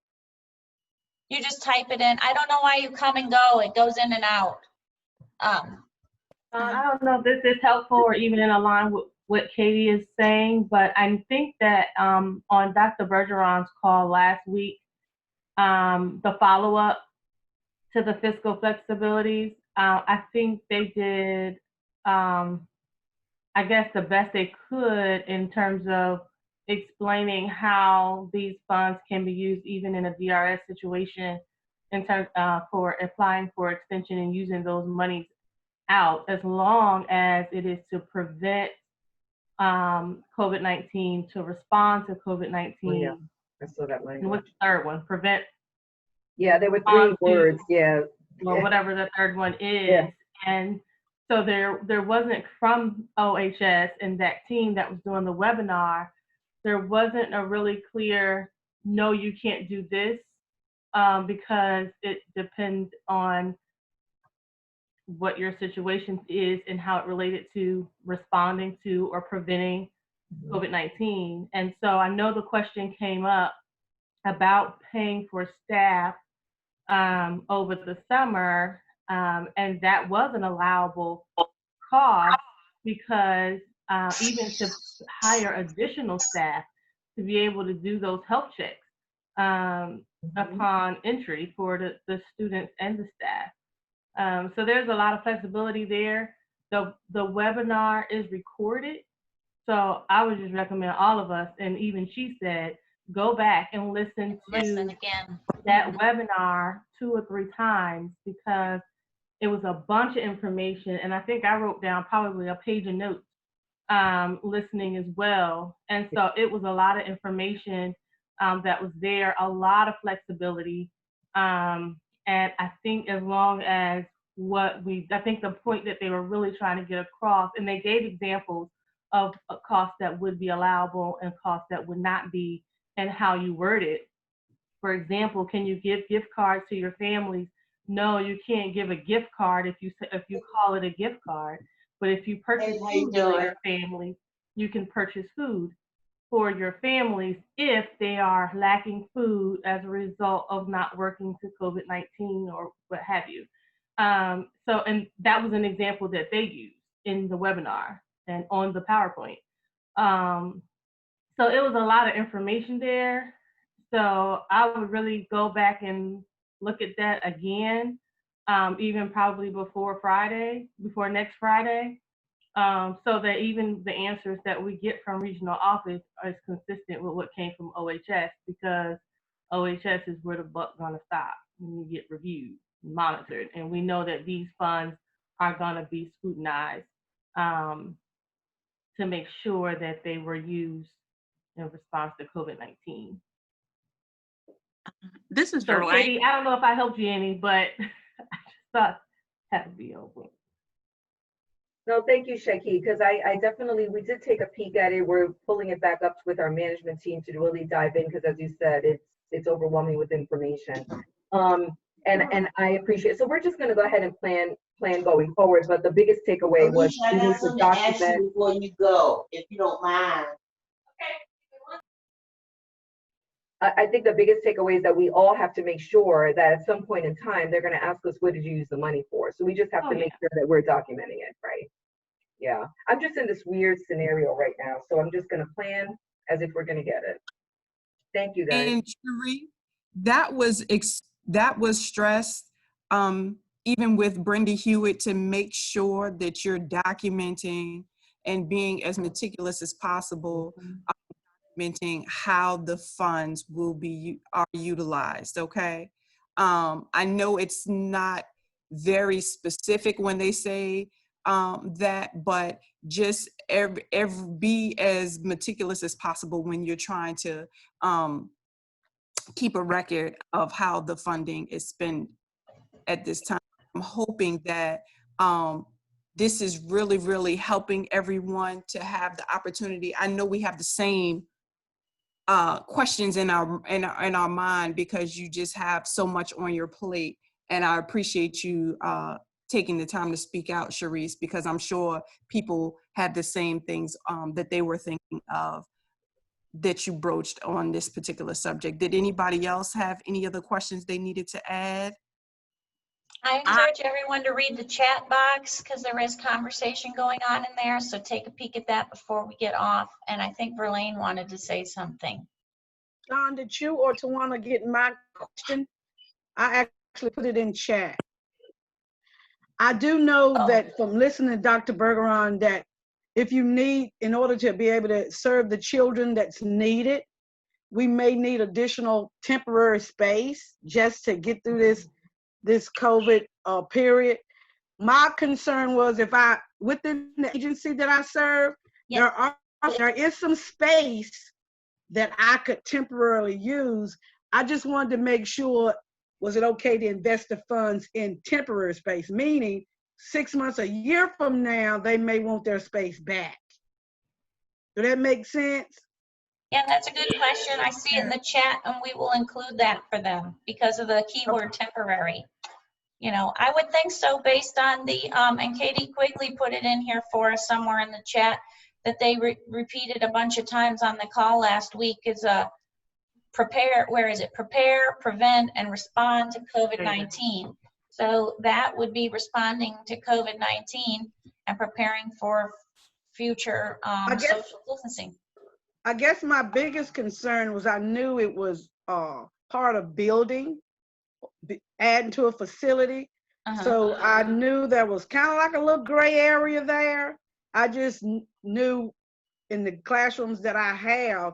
You just type it in. I don't know why you come and go. It goes in and out. I don't know if this is helpful or even in line with what Katie is saying, but I think that on Dr. Bergeron's call last week, the follow-up to the fiscal flexibilities, I think they did, I guess, the best they could in terms of explaining how these funds can be used even in a DRS situation in terms for applying for extension and using those monies out, as long as it is to prevent COVID-19, to respond to COVID-19. Oh, yeah. I saw that And language. what's the third one? Prevent, Yeah, there were three words. Yeah. or whatever the third one is. Yeah. And so there wasn't, from OHS and that team that was doing the webinar, there wasn't a really clear, no, you can't do this, because it depends on what your situation is and how it related to responding to or preventing COVID-19. And so I know the question came up about paying for staff over the summer, and that was an allowable cost because even to hire additional staff to be able to do those health checks upon entry for the students and the staff. So there's a lot of flexibility there. The webinar is recorded. So I would just recommend all of us, and even she said, go back and listen again. that webinar 2 or 3 times, because it was a bunch of information. And I think I wrote down probably a page of notes listening as well. And so it was a lot of information that was there, a lot of flexibility. And I think as long as I think the point that they were really trying to get across, and they gave examples of costs that would be allowable and costs that would not be, and how you word it. For example, can you give gift cards to your families? No, you can't give a gift card if you call it a gift card. But if you purchase food for your family, you can purchase food for your families if they are lacking food as a result of not working to COVID-19 or what have you. So, and that was an example that they used in the webinar and on the PowerPoint. So it was a lot of information there. So I would really go back and look at that again, even probably before next Friday. So that even the answers that we get from regional office is consistent with what came from OHS, because OHS is where the buck's gonna stop when you get reviewed and monitored. And we know that these funds are gonna be scrutinized to make sure that they were used in response to COVID-19. This is So Katie, I don't know if I helped you any, but I just thought that would be open. No, thank you, Shaki, because I definitely, we did take a peek at it. We're pulling it back up with our management team to really dive in, because as you said, it's overwhelming with information. And I appreciate it. So we're just going to go ahead and plan going forward. But the biggest takeaway was Alicia, I we need got to something to ask document. you before you go, if you don't mind. I think the biggest takeaway is that we all have to make sure that at some point in time, they're going to ask us, what did you use the money for? So we just have to make sure that we're documenting it, right? Yeah. I'm just in this weird scenario right now. So I'm just going to plan as if we're going to get it. Thank you, guys. And Cherie, that was stressed, even with Brenda Hewitt, to make sure that you're documenting and being as meticulous as possible, documenting how the funds are utilized. Okay, I know it's not very specific when they say that, but just be as meticulous as possible when you're trying to keep a record of how the funding is spent at this time. I'm hoping that this is really, really helping everyone to have the opportunity. I know we have the same questions in our mind because you just have so much on your plate, and I appreciate you taking the time to speak out, Sharice, because I'm sure people had the same things that they were thinking of that you broached on this particular subject. Did anybody else have any other questions they needed to add? I encourage everyone to read the chat box because there is conversation going on in there. So take a peek at that before we get off. And I think Verlaine wanted to say something. Don, did you or Tawana get my question? I actually put it in chat. I do know that from listening to Dr. Bergeron that if you need, in order to be able to serve the children that's needed, we may need additional temporary space just to get through this COVID period. My concern was within the agency that I serve, there is some space that I could temporarily use. I just wanted to make sure, was it okay to invest the funds in temporary space? Meaning 6 months, a year from now, they may want their space back. Do that make sense? Yeah, that's a good question. I see it in the chat, and we will include that for them because of the keyword temporary. You know, I would think so based on the, and Katie Quigley put it in here for us somewhere in the chat, that they repeated a bunch of times on the call last week is prepare, prepare, prevent, and respond to COVID-19. So that would be responding to COVID-19 and preparing for future social distancing. I guess my biggest concern was I knew it was part of building, adding to a facility. So I knew there was kind of like a little gray area there. I just knew in the classrooms that I have,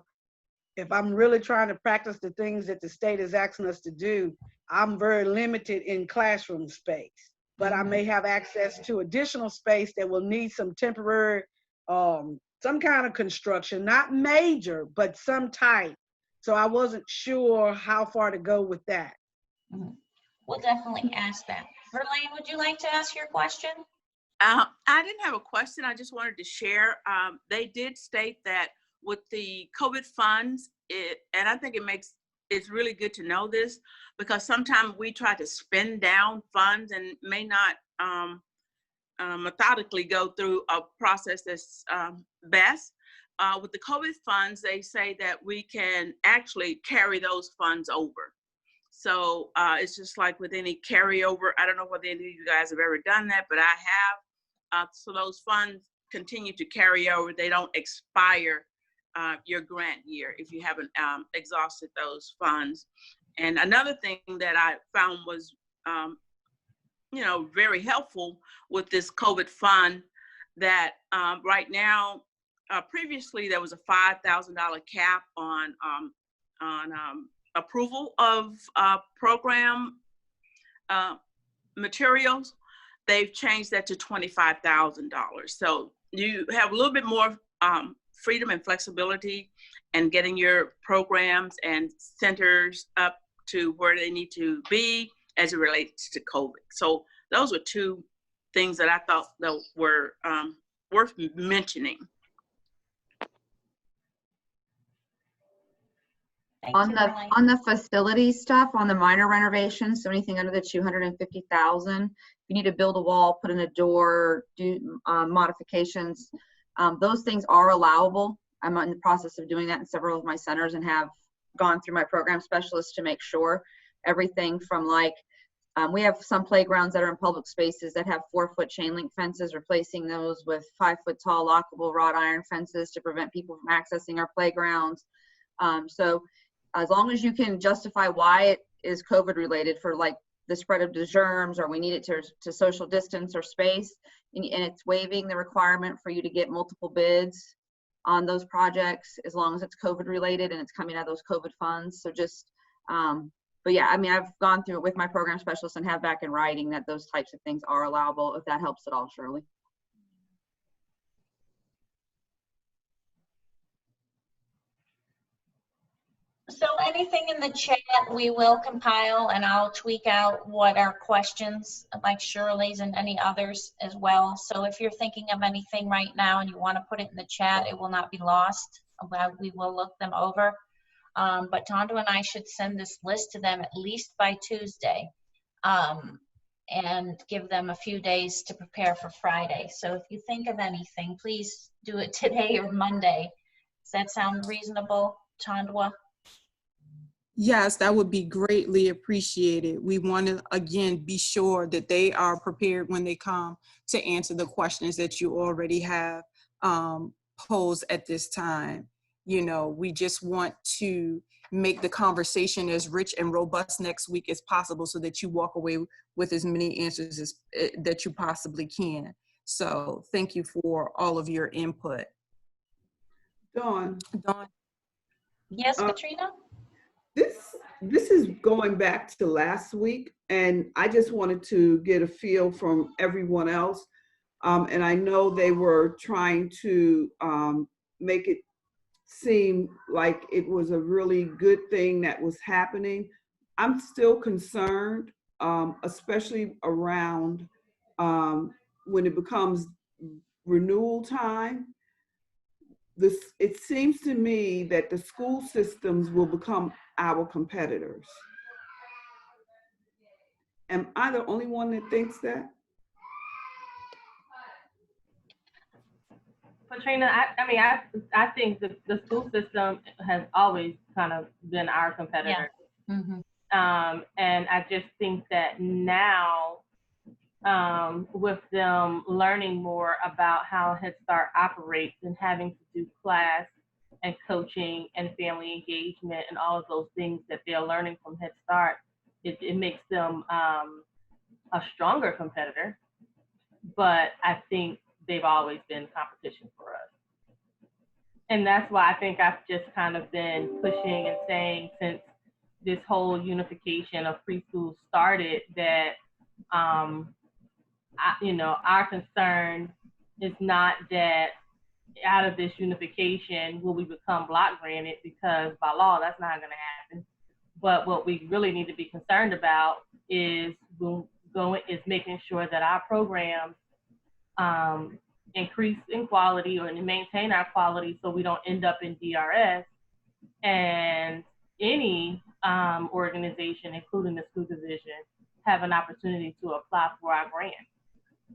if I'm really trying to practice the things that the state is asking us to do, I'm very limited in classroom space. But I may have access to additional space that will need some temporary, some kind of construction, not major, but some type. So I wasn't sure how far to go with that. We'll definitely ask that. Verlaine, would you like to ask your question? I didn't have a question. I just wanted to share. They did state that with the COVID funds, and I think it's really good to know this because sometimes we try to spend down funds and may not methodically go through a process that's best. With the COVID funds, they say that we can actually carry those funds over. So it's just like with any carryover. I don't know whether any of you guys have ever done that, but I have. So those funds continue to carry over. They don't expire your grant year if you haven't exhausted those funds. And another thing that I found was, very helpful with this COVID fund that right now, previously there was a $5,000 cap on approval of program materials. They've changed that to $25,000. So you have a little bit more freedom and flexibility and getting your programs and centers up to where they need to be as it relates to COVID. So those were two things that I thought that were worth mentioning. Thank On you, the Marlene. facility stuff, on the minor renovations, so anything under the 250,000, if you need to build a wall, put in a door, do modifications, those things are allowable. I'm in the process of doing that in several of my centers and have gone through my program specialists to make sure everything from like, we have some playgrounds that are in public spaces that have 4-foot chain link fences, replacing those with 5-foot tall lockable wrought iron fences to prevent people from accessing our playgrounds. So as long as you can justify why it is COVID related, for like the spread of the germs, or we need it to social distance or space, and it's waiving the requirement for you to get multiple bids on those projects, as long as it's COVID related and it's coming out of those COVID funds. So just, but yeah, I mean, I've gone through it with my program specialist and have back in writing that those types of things are allowable, if that helps at all, Shirley. So anything in the chat we will compile, and I'll tweak out what are questions, like Shirley's and any others as well. So if you're thinking of anything right now and you want to put it in the chat, it will not be lost. We will look them over. But Tondo and I should send this list to them at least by Tuesday, and give them a few days to prepare for Friday. So if you think of anything, please do it today or Monday. Does that sound reasonable, Tandwa? Yes, that would be greatly appreciated. We want to, again, be sure that they are prepared when they come to answer the questions that you already have posed at this time. You know, we just want to make the conversation as rich and robust next week as possible, so that you walk away with as many answers as that you possibly can. So thank you for all of your input. Dawn. Yes, Katrina? This is going back to last week, and I just wanted to get a feel from everyone else. And I know they were trying to make it seem like it was a really good thing that was happening. I'm still concerned, especially around when it becomes renewal time. It seems to me that the school systems will become our competitors. Am I the only one that thinks that? Katrina, I think the school system has always kind of been our competitor. Yeah. Mm-hmm. And I just think that now, with them learning more about how Head Start operates and having to do class and coaching and family engagement and all of those things that they're learning from Head Start, it makes them a stronger competitor. But I think they've always been competition for us. And that's why I think I've just kind of been pushing and saying, since this whole unification of preschool started, that our concern is not that out of this unification will we become block granted, because by law that's not going to happen. But what we really need to be concerned about is making sure that our programs increase in quality or maintain our quality, so we don't end up in DRS, and any organization, including the school division, have an opportunity to apply for our grant.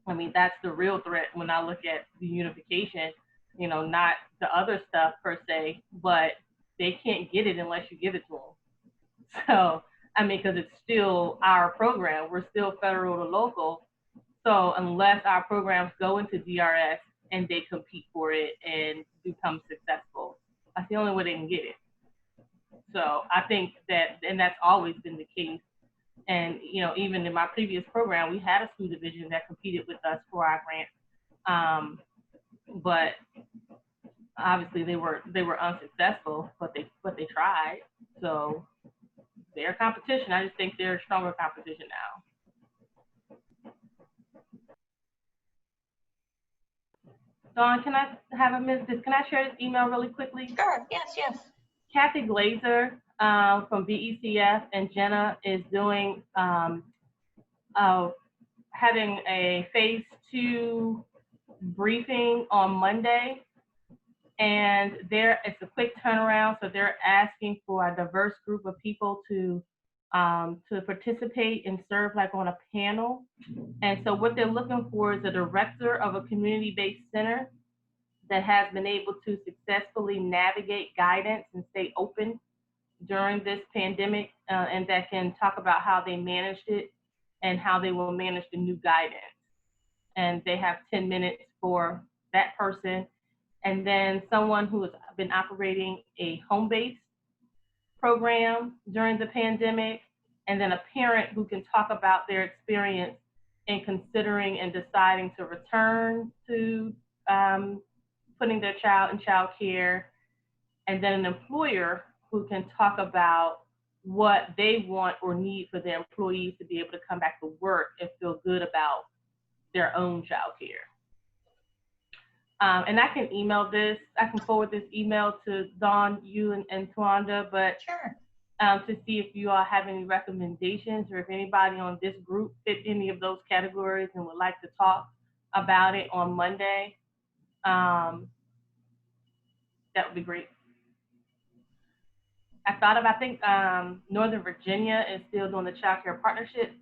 I mean, that's the real threat when I look at the unification, not the other stuff per se, but they can't get it unless you give it to them. So, I mean, because it's still our program, we're still federal to local. So unless our programs go into DRS and they compete for it and become successful, that's the only way they can get it. So I think that, and that's always been the case. And, even in my previous program, we had a school division that competed with us for our grant. But obviously they were unsuccessful, but they tried. So they're competition. I just think they're a stronger competition now. Dawn, can I have a minute? Can I share this email really quickly? Sure, yes. Kathy Glazer from BECF and Jenna is doing, having a phase 2 briefing on Monday. and it's a quick turnaround. So they're asking for a diverse group of people to participate and serve like on a panel. And so what they're looking for is a director of a community-based center that has been able to successfully navigate guidance and stay open during this pandemic, and that can talk about how they managed it and how they will manage the new guidance. And they have 10 minutes for that person. And then someone who has been operating a home-based program during the pandemic, and then a parent who can talk about their experience in considering and deciding to return to putting their child in child care, and then an employer who can talk about what they want or need for their employees to be able to come back to work and feel good about their own child care. And I can forward this email to Dawn, you, and Tawanda, but Sure. To see if you all have any recommendations, or if anybody on this group fit any of those categories and would like to talk about it on Monday, that would be great. I think Northern Virginia is still doing the child care partnership,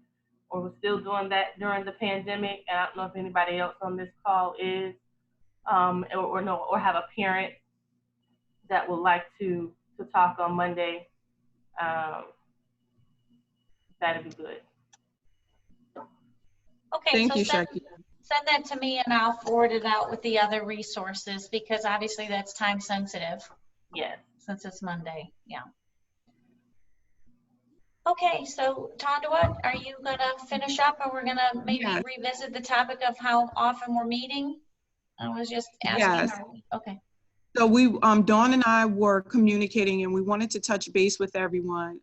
or was still doing that during the pandemic. And I don't know if anybody else on this call is, or have a parent that would like to talk on Monday. That'd be good. Okay, Thank so you, send that to me and I'll forward it out with the other resources, because obviously that's time sensitive. Yes. Since it's Monday, yeah. Okay, so Tondua, are you gonna finish up, or we're gonna maybe revisit the topic of how often we're meeting? I was just asking. Yes. Okay. So we, Dawn and I were communicating, and we wanted to touch base with everyone.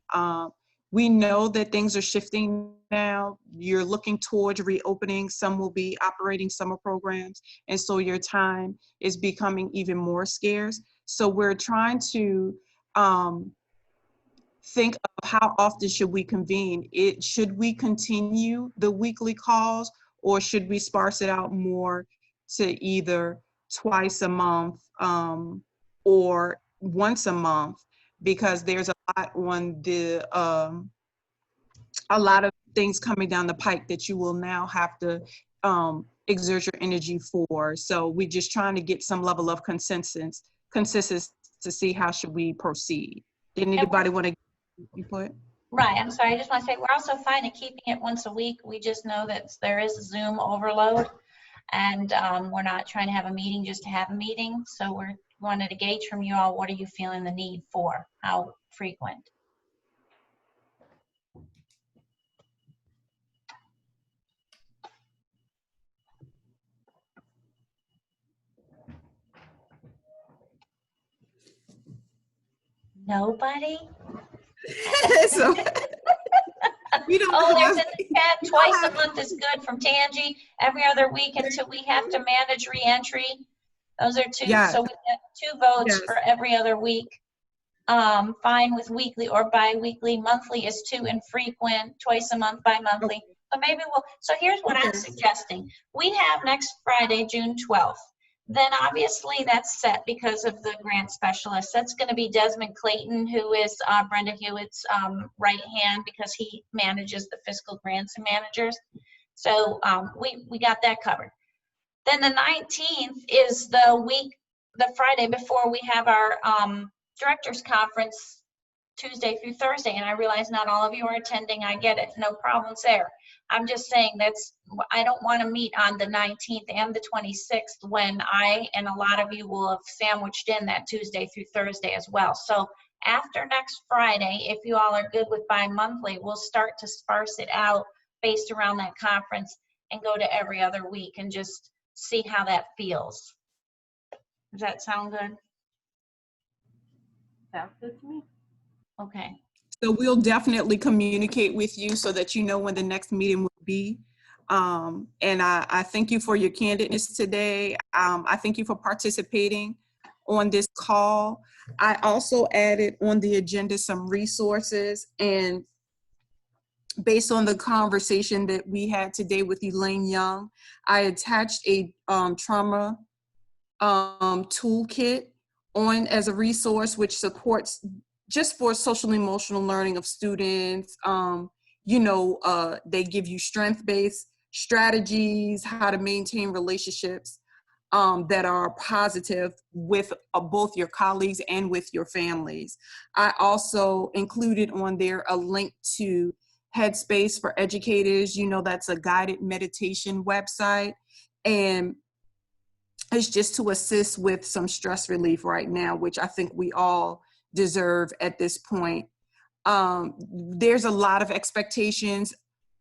We know that things are shifting now. You're looking towards reopening. Some will be operating summer programs, and so your time is becoming even more scarce. So we're trying to think of how often should we convene. Should we continue the weekly calls, or should we sparse it out more to either twice a month or once a month? Because there's a lot on the a lot of things coming down the pike that you will now have to exert your energy for. So we're just trying to get some level of consensus to see how should we proceed. Did anybody want to input? Right, I'm sorry, I just want to say we're also fine at keeping it once a week. We just know that there is Zoom overload, and we're not trying to have a meeting just to have a meeting. So we're wanted to gauge from you all, what are you feeling the need for? How frequent? Nobody? So, we don't oh, know. there's in the chat, twice a month is good from Tangi. Every other week until we have to manage reentry. Those are two. Yes. So we get 2 votes Yes. for every other week. Fine with weekly or bi-weekly. Monthly is too infrequent. Twice a month, bi-monthly. So maybe so here's what I'm suggesting. We have next Friday, June 12th. Then obviously that's set because of the grant specialist. That's going to be Desmond Clayton, who is Brenda Hewitt's right hand, because he manages the fiscal grants and managers. So we got that covered. Then the 19th is the Friday before we have our directors conference, Tuesday through Thursday. And I realize not all of you are attending. I get it. No problems there. I'm just saying I don't want to meet on the 19th and the 26th when I and a lot of you will have sandwiched in that Tuesday through Thursday as well. So after next Friday, if you all are good with bi-monthly, we'll start to sparse it out based around that conference and go to every other week and just see how that feels. Does that sound good? Sounds good to me. Okay. So we'll definitely communicate with you so that you know when the next meeting will be. And I thank you for your candidness today. I thank you for participating on this call. I also added on the agenda some resources, and based on the conversation that we had today with Elaine Young, I attached a trauma toolkit on as a resource which supports just for social and emotional learning of students. They give you strength-based strategies, how to maintain relationships that are positive with both your colleagues and with your families. I also included on there a link to Headspace for Educators. That's a guided meditation website. And it's just to assist with some stress relief right now, which I think we all deserve at this point. There's a lot of expectations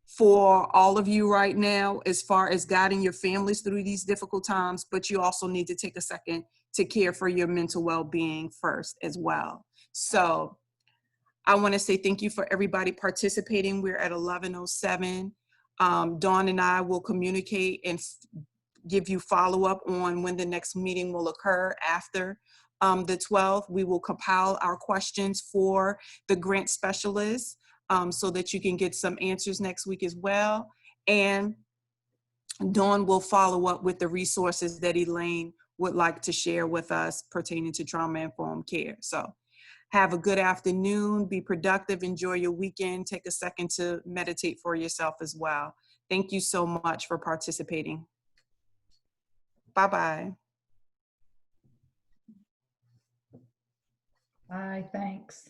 for all of you right now as far as guiding your families through these difficult times, but you also need to take a second to care for your mental well-being first as well. So I want to say thank you for everybody participating. We're at 11:07. Dawn and I will communicate and give you follow-up on when the next meeting will occur after the 12th. We will compile our questions for the grant specialists so that you can get some answers next week as well. And Dawn will follow up with the resources that Elaine would like to share with us pertaining to trauma-informed care. So have a good afternoon, be productive, enjoy your weekend, take a second to meditate for yourself as well. Thank you so much for participating. Bye-bye. Bye, thanks.